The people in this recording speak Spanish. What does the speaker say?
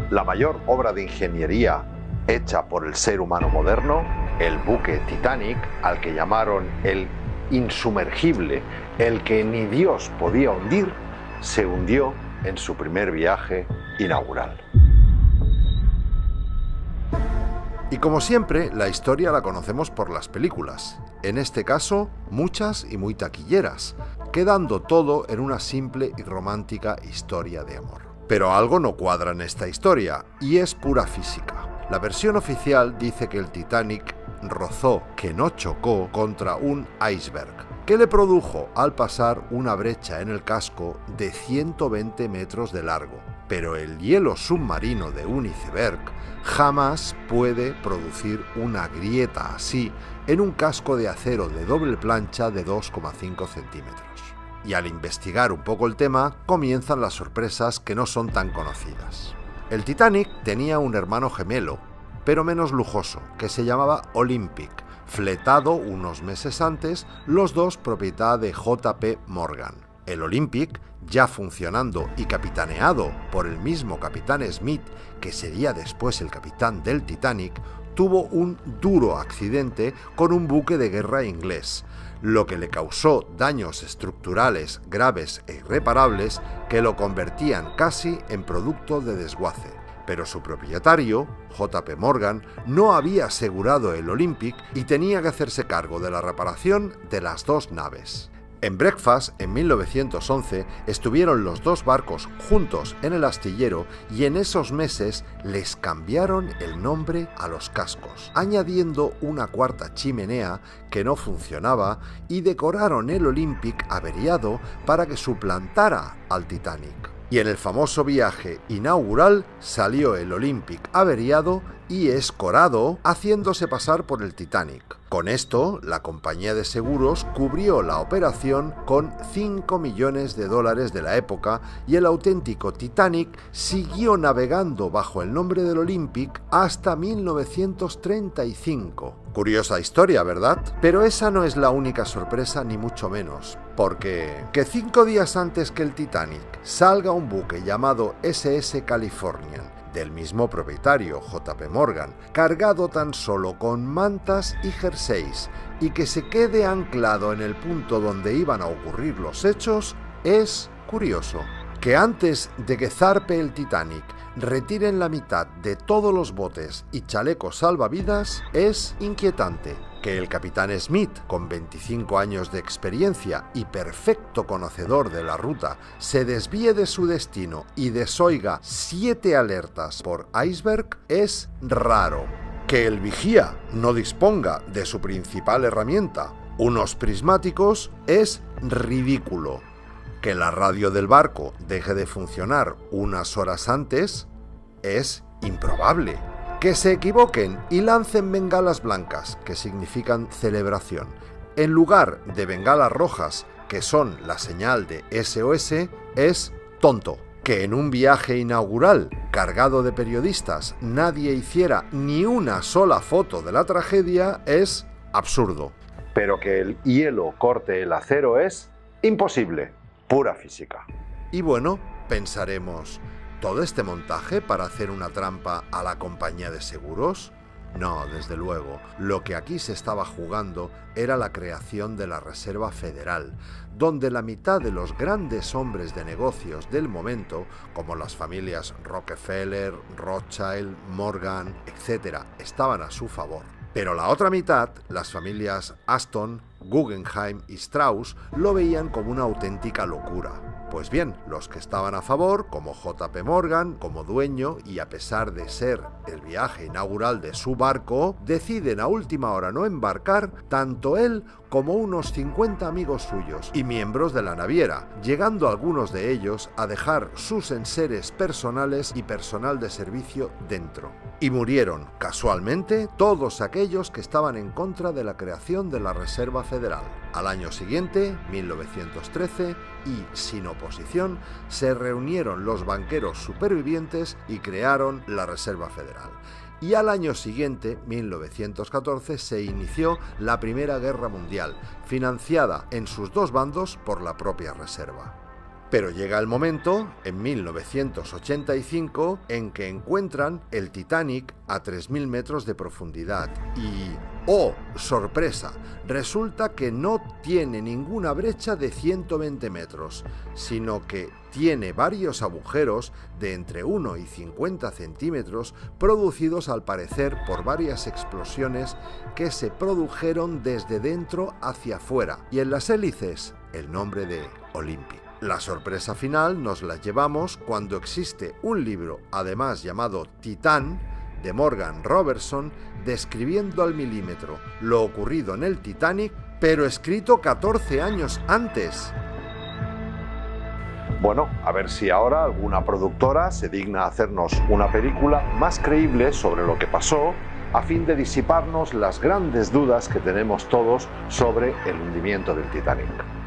la mayor obra de ingeniería hecha por el ser humano moderno, el buque Titanic, al que llamaron el insumergible, el que ni Dios podía hundir, se hundió en su primer viaje inaugural. Y como siempre, la historia la conocemos por las películas, en este caso, muchas y muy taquilleras, quedando todo en una simple y romántica historia de amor. Pero algo no cuadra en esta historia, y es pura física. La versión oficial dice que el Titanic rozó, que no chocó, contra un iceberg, que le produjo al pasar una brecha en el casco de 120 metros de largo. Pero el hielo submarino de un iceberg jamás puede producir una grieta así en un casco de acero de doble plancha de 2,5 centímetros. Y al investigar un poco el tema, comienzan las sorpresas que no son tan conocidas. El Titanic tenía un hermano gemelo, pero menos lujoso, que se llamaba Olympic, fletado unos meses antes, los dos propiedad de J.P. Morgan. El Olympic, ya funcionando y capitaneado por el mismo capitán Smith, que sería después el capitán del Titanic, tuvo un duro accidente con un buque de guerra inglés, lo que le causó daños estructurales graves e irreparables que lo convertían casi en producto de desguace. Pero su propietario, J.P. Morgan, no había asegurado el Olympic y tenía que hacerse cargo de la reparación de las dos naves. En Belfast, en 1911, estuvieron los dos barcos juntos en el astillero y en esos meses les cambiaron el nombre a los cascos, añadiendo una cuarta chimenea que no funcionaba y decoraron el Olympic averiado para que suplantara al Titanic. Y en el famoso viaje inaugural salió el Olympic averiado y escorado, haciéndose pasar por el Titanic. Con esto, la compañía de seguros cubrió la operación con $5 millones de la época y el auténtico Titanic siguió navegando bajo el nombre del Olympic hasta 1935. Curiosa historia, ¿verdad? Pero esa no es la única sorpresa, ni mucho menos, porque 5 días antes que el Titanic salga un buque llamado SS Californian, del mismo propietario, J.P. Morgan, cargado tan solo con mantas y jerseys, y que se quede anclado en el punto donde iban a ocurrir los hechos, es curioso. Que antes de que zarpe el Titanic retiren la mitad de todos los botes y chalecos salvavidas es inquietante. Que el capitán Smith, con 25 años de experiencia y perfecto conocedor de la ruta, se desvíe de su destino y desoiga 7 alertas por iceberg es raro. Que el vigía no disponga de su principal herramienta, unos prismáticos, es ridículo. Que la radio del barco deje de funcionar unas horas antes es improbable. Que se equivoquen y lancen bengalas blancas, que significan celebración, en lugar de bengalas rojas, que son la señal de SOS, es tonto. Que en un viaje inaugural cargado de periodistas nadie hiciera ni una sola foto de la tragedia es absurdo. Pero que el hielo corte el acero es imposible, pura física. Y bueno, pensaremos, ¿todo este montaje para hacer una trampa a la compañía de seguros? No, desde luego. Lo que aquí se estaba jugando era la creación de la Reserva Federal, donde la mitad de los grandes hombres de negocios del momento, como las familias Rockefeller, Rothschild, Morgan, etc., estaban a su favor. Pero la otra mitad, las familias Aston, Guggenheim y Strauss, lo veían como una auténtica locura. Pues bien, los que estaban a favor, como J.P. Morgan, como dueño y a pesar de ser el viaje inaugural de su barco, deciden a última hora no embarcar tanto él como unos 50 amigos suyos y miembros de la naviera, llegando algunos de ellos a dejar sus enseres personales y personal de servicio dentro. Y murieron, casualmente, todos aquellos que estaban en contra de la creación de la Reserva Federal. Al año siguiente, 1913, y sin oposición, se reunieron los banqueros supervivientes y crearon la Reserva Federal. Y al año siguiente, 1914, se inició la Primera Guerra Mundial, financiada en sus dos bandos por la propia Reserva. Pero llega el momento, en 1985, en que encuentran el Titanic a 3.000 metros de profundidad y, ¡oh, sorpresa!, resulta que no tiene ninguna brecha de 120 metros, sino que tiene varios agujeros de entre 1 y 50 centímetros producidos al parecer por varias explosiones que se produjeron desde dentro hacia afuera, y en las hélices el nombre de Olympic. La sorpresa final nos la llevamos cuando existe un libro, además llamado Titán, de Morgan Robertson, describiendo al milímetro lo ocurrido en el Titanic, pero escrito 14 años antes. Bueno, a ver si ahora alguna productora se digna a hacernos una película más creíble sobre lo que pasó, a fin de disiparnos las grandes dudas que tenemos todos sobre el hundimiento del Titanic.